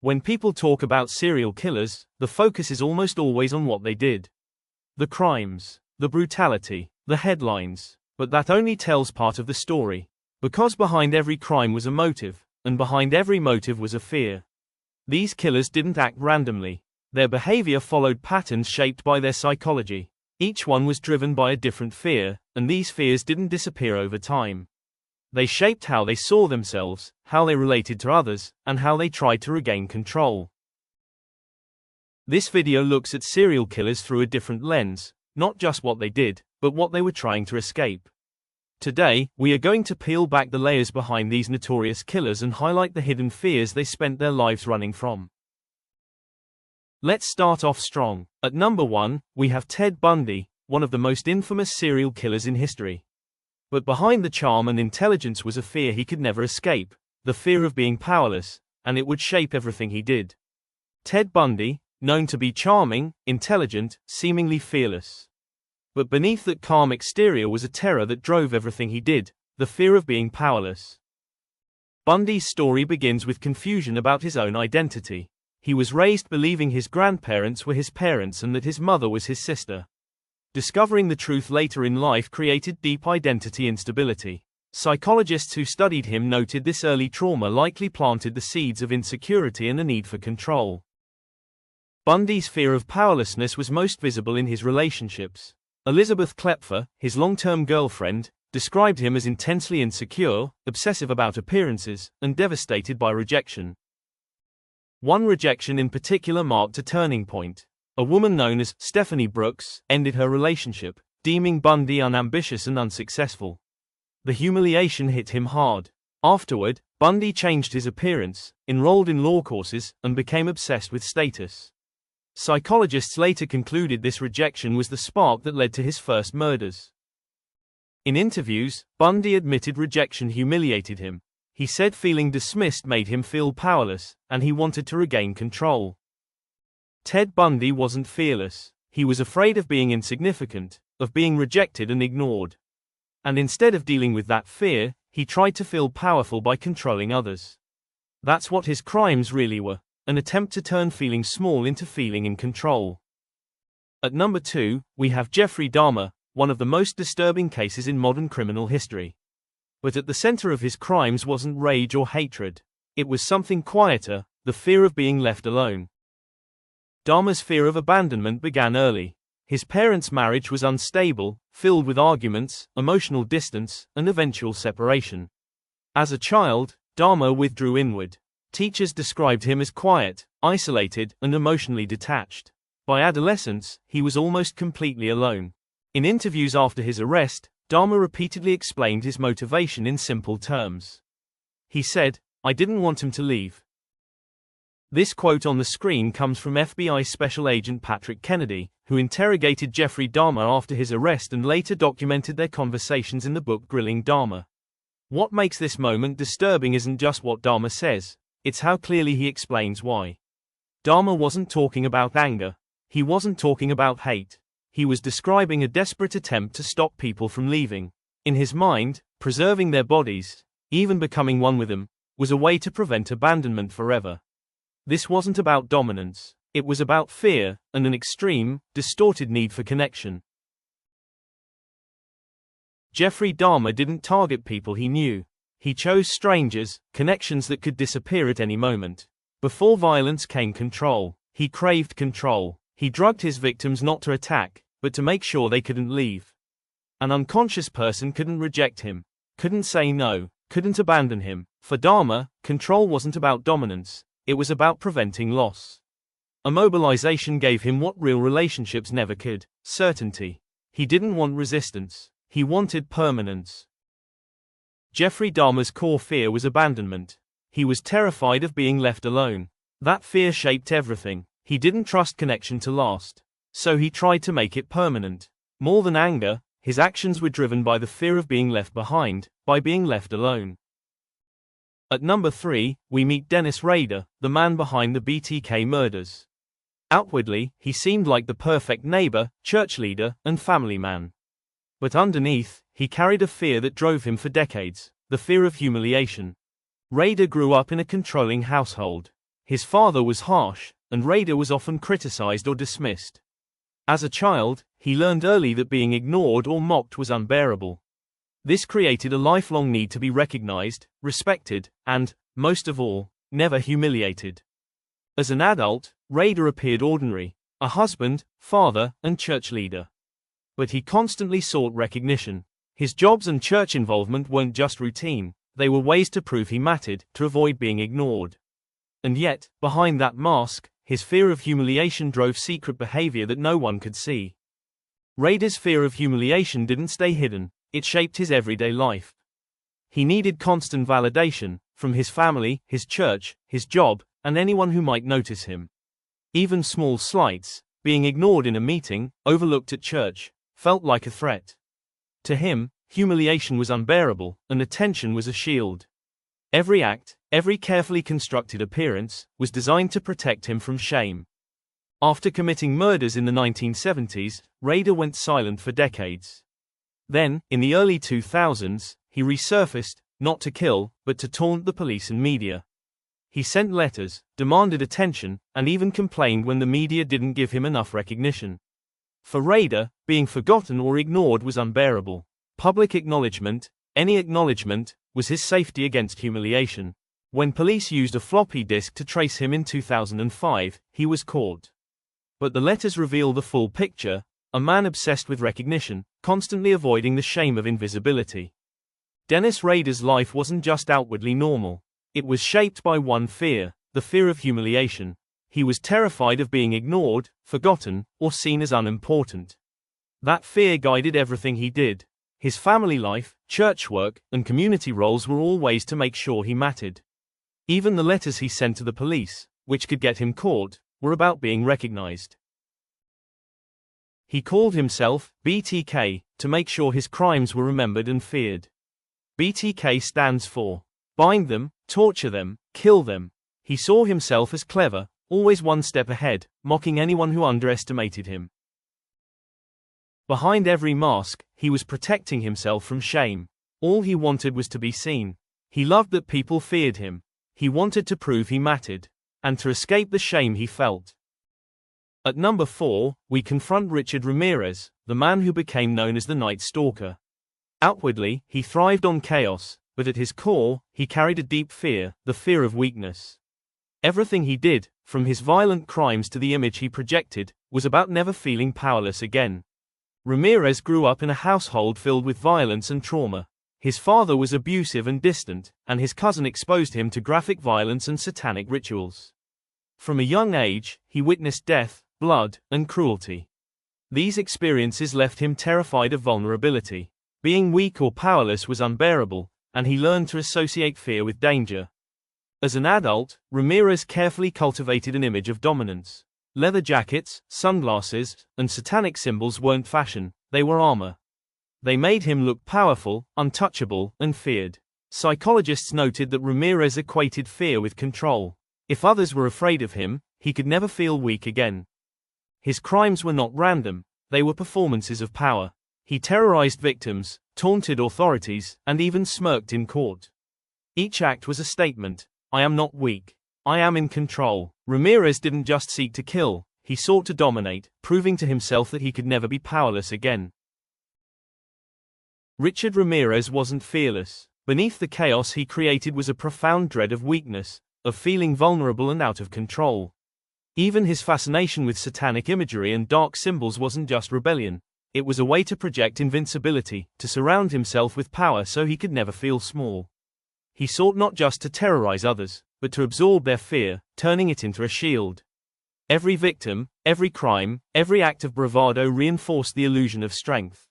When people talk about serial killers, the focus is almost always on what they did. The crimes, the brutality, the headlines. But that only tells part of the story. Because behind every crime was a motive, and behind every motive was a fear. These killers didn't act randomly. Their behavior followed patterns shaped by their psychology. Each one was driven by a different fear, and these fears didn't disappear over time. They shaped how they saw themselves, how they related to others, and how they tried to regain control. This video looks at serial killers through a different lens, not just what they did, but what they were trying to escape. Today, we are going to peel back the layers behind these notorious killers and highlight the hidden fears they spent their lives running from. Let's start off strong. At number 1, we have Ted Bundy, one of the most infamous serial killers in history. But behind the charm and intelligence was a fear he could never escape, the fear of being powerless, and it would shape everything he did. Ted Bundy, known to be charming, intelligent, seemingly fearless. But beneath that calm exterior was a terror that drove everything he did, the fear of being powerless. Bundy's story begins with confusion about his own identity. He was raised believing his grandparents were his parents and that his mother was his sister. Discovering the truth later in life created deep identity instability. Psychologists who studied him noted this early trauma likely planted the seeds of insecurity and a need for control. Bundy's fear of powerlessness was most visible in his relationships. Elizabeth Klepfer, his long-term girlfriend, described him as intensely insecure, obsessive about appearances, and devastated by rejection. One rejection in particular marked a turning point. A woman known as Stephanie Brooks ended her relationship, deeming Bundy unambitious and unsuccessful. The humiliation hit him hard. Afterward, Bundy changed his appearance, enrolled in law courses, and became obsessed with status. Psychologists later concluded this rejection was the spark that led to his first murders. In interviews, Bundy admitted rejection humiliated him. He said feeling dismissed made him feel powerless, and he wanted to regain control. Ted Bundy wasn't fearless. He was afraid of being insignificant, of being rejected and ignored. And instead of dealing with that fear, he tried to feel powerful by controlling others. That's what his crimes really were. An attempt to turn feeling small into feeling in control. At number 2, we have Jeffrey Dahmer, one of the most disturbing cases in modern criminal history. But at the center of his crimes wasn't rage or hatred. It was something quieter, the fear of being left alone. Dahmer's fear of abandonment began early. His parents' marriage was unstable, filled with arguments, emotional distance, and eventual separation. As a child, Dahmer withdrew inward. Teachers described him as quiet, isolated, and emotionally detached. By adolescence, he was almost completely alone. In interviews after his arrest, Dahmer repeatedly explained his motivation in simple terms. He said, "I didn't want him to leave." This quote on the screen comes from FBI Special Agent Patrick Kennedy, who interrogated Jeffrey Dahmer after his arrest and later documented their conversations in the book Grilling Dahmer. What makes this moment disturbing isn't just what Dahmer says. It's how clearly he explains why. Dahmer wasn't talking about anger. He wasn't talking about hate. He was describing a desperate attempt to stop people from leaving. In his mind, preserving their bodies, even becoming one with them, was a way to prevent abandonment forever. This wasn't about dominance. It was about fear, and an extreme, distorted need for connection. Jeffrey Dahmer didn't target people he knew. He chose strangers, connections that could disappear at any moment. Before violence came control. He craved control. He drugged his victims not to attack, but to make sure they couldn't leave. An unconscious person couldn't reject him, couldn't say no, couldn't abandon him. For Dahmer, control wasn't about dominance, it was about preventing loss. Immobilization gave him what real relationships never could: certainty. He didn't want resistance. He wanted permanence. Jeffrey Dahmer's core fear was abandonment. He was terrified of being left alone. That fear shaped everything. He didn't trust connection to last. So he tried to make it permanent. More than anger, his actions were driven by the fear of being left behind, by being left alone. At number 3, we meet Dennis Rader, the man behind the BTK murders. Outwardly, he seemed like the perfect neighbor, church leader, and family man. But underneath, he carried a fear that drove him for decades, the fear of humiliation. Rader grew up in a controlling household. His father was harsh, and Raider was often criticized or dismissed. As a child, he learned early that being ignored or mocked was unbearable. This created a lifelong need to be recognized, respected, and, most of all, never humiliated. As an adult, Raider appeared ordinary, a husband, father, and church leader. But he constantly sought recognition. His jobs and church involvement weren't just routine, they were ways to prove he mattered, to avoid being ignored. And yet, behind that mask, his fear of humiliation drove secret behavior that no one could see. Raider's fear of humiliation didn't stay hidden, it shaped his everyday life. He needed constant validation, from his family, his church, his job, and anyone who might notice him. Even small slights, being ignored in a meeting, overlooked at church, felt like a threat. To him, humiliation was unbearable, and attention was a shield. Every act, every carefully constructed appearance, was designed to protect him from shame. After committing murders in the 1970s, Raider went silent for decades. Then, in the early 2000s, he resurfaced, not to kill, but to taunt the police and media. He sent letters, demanded attention, and even complained when the media didn't give him enough recognition. For Raider, being forgotten or ignored was unbearable. Public acknowledgement, any acknowledgement, was his safety against humiliation. When police used a floppy disk to trace him in 2005, he was caught. But the letters reveal the full picture, a man obsessed with recognition, constantly avoiding the shame of invisibility. Dennis Rader's life wasn't just outwardly normal. It was shaped by one fear, the fear of humiliation. He was terrified of being ignored, forgotten, or seen as unimportant. That fear guided everything he did. His family life, church work, and community roles were all ways to make sure he mattered. Even the letters he sent to the police, which could get him caught, were about being recognized. He called himself BTK to make sure his crimes were remembered and feared. BTK stands for bind them, torture them, kill them. He saw himself as clever, always one step ahead, mocking anyone who underestimated him. Behind every mask, he was protecting himself from shame. All he wanted was to be seen. He loved that people feared him. He wanted to prove he mattered, and to escape the shame he felt. At number 4, we confront Richard Ramirez, the man who became known as the Night Stalker. Outwardly, he thrived on chaos, but at his core, he carried a deep fear, the fear of weakness. Everything he did, from his violent crimes to the image he projected, was about never feeling powerless again. Ramirez grew up in a household filled with violence and trauma. His father was abusive and distant, and his cousin exposed him to graphic violence and satanic rituals. From a young age, he witnessed death, blood, and cruelty. These experiences left him terrified of vulnerability. Being weak or powerless was unbearable, and he learned to associate fear with danger. As an adult, Ramirez carefully cultivated an image of dominance. Leather jackets, sunglasses, and satanic symbols weren't fashion, they were armor. They made him look powerful, untouchable, and feared. Psychologists noted that Ramirez equated fear with control. If others were afraid of him, he could never feel weak again. His crimes were not random, they were performances of power. He terrorized victims, taunted authorities, and even smirked in court. Each act was a statement: I am not weak. I am in control. Ramirez didn't just seek to kill, he sought to dominate, proving to himself that he could never be powerless again. Richard Ramirez wasn't fearless. Beneath the chaos he created was a profound dread of weakness, of feeling vulnerable and out of control. Even his fascination with satanic imagery and dark symbols wasn't just rebellion. It was a way to project invincibility, to surround himself with power so he could never feel small. He sought not just to terrorize others, but to absorb their fear, turning it into a shield. Every victim, every crime, every act of bravado reinforced the illusion of strength.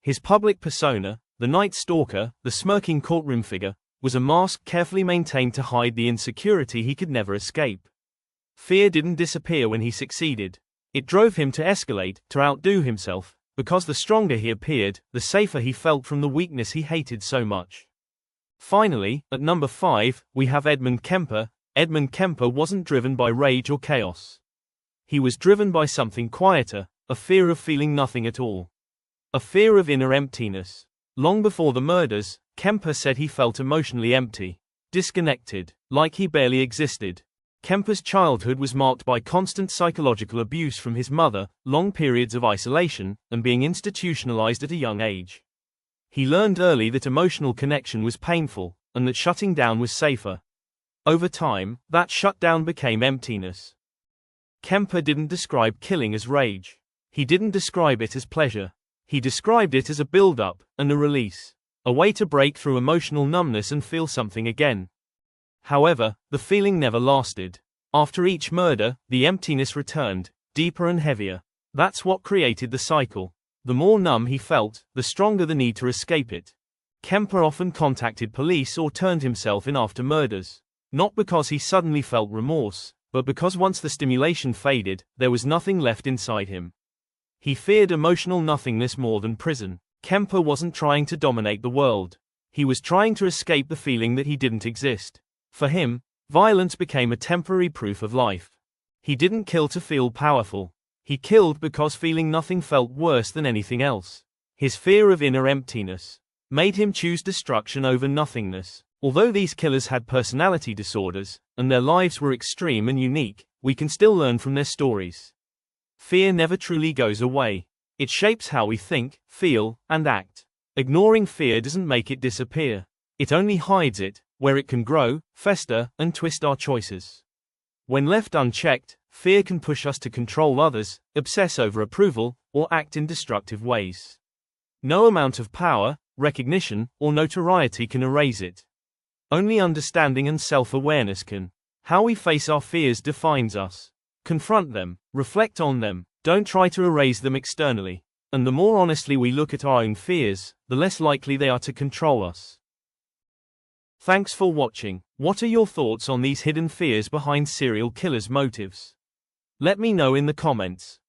His public persona, the Night Stalker, the smirking courtroom figure, was a mask carefully maintained to hide the insecurity he could never escape. Fear didn't disappear when he succeeded. It drove him to escalate, to outdo himself, because the stronger he appeared, the safer he felt from the weakness he hated so much. Finally, at number 5, we have Edmund Kemper. Edmund Kemper wasn't driven by rage or chaos. He was driven by something quieter, a fear of feeling nothing at all. A fear of inner emptiness. Long before the murders, Kemper said he felt emotionally empty, disconnected, like he barely existed. Kemper's childhood was marked by constant psychological abuse from his mother, long periods of isolation, and being institutionalized at a young age. He learned early that emotional connection was painful, and that shutting down was safer. Over time, that shutdown became emptiness. Kemper didn't describe killing as rage. He didn't describe it as pleasure. He described it as a build-up and a release, a way to break through emotional numbness and feel something again. However, the feeling never lasted. After each murder, the emptiness returned, deeper and heavier. That's what created the cycle. The more numb he felt, the stronger the need to escape it. Kemper often contacted police or turned himself in after murders. Not because he suddenly felt remorse, but because once the stimulation faded, there was nothing left inside him. He feared emotional nothingness more than prison. Kemper wasn't trying to dominate the world. He was trying to escape the feeling that he didn't exist. For him, violence became a temporary proof of life. He didn't kill to feel powerful. He killed because feeling nothing felt worse than anything else. His fear of inner emptiness made him choose destruction over nothingness. Although these killers had personality disorders, and their lives were extreme and unique, we can still learn from their stories. Fear never truly goes away. It shapes how we think, feel, and act. Ignoring fear doesn't make it disappear. It only hides it, where it can grow, fester, and twist our choices. When left unchecked, fear can push us to control others, obsess over approval, or act in destructive ways. No amount of power, recognition, or notoriety can erase it. Only understanding and self-awareness can. How we face our fears defines us. Confront them, reflect on them, don't try to erase them externally. And the more honestly we look at our own fears, the less likely they are to control us. Thanks for watching. What are your thoughts on these hidden fears behind serial killers' motives? Let me know in the comments.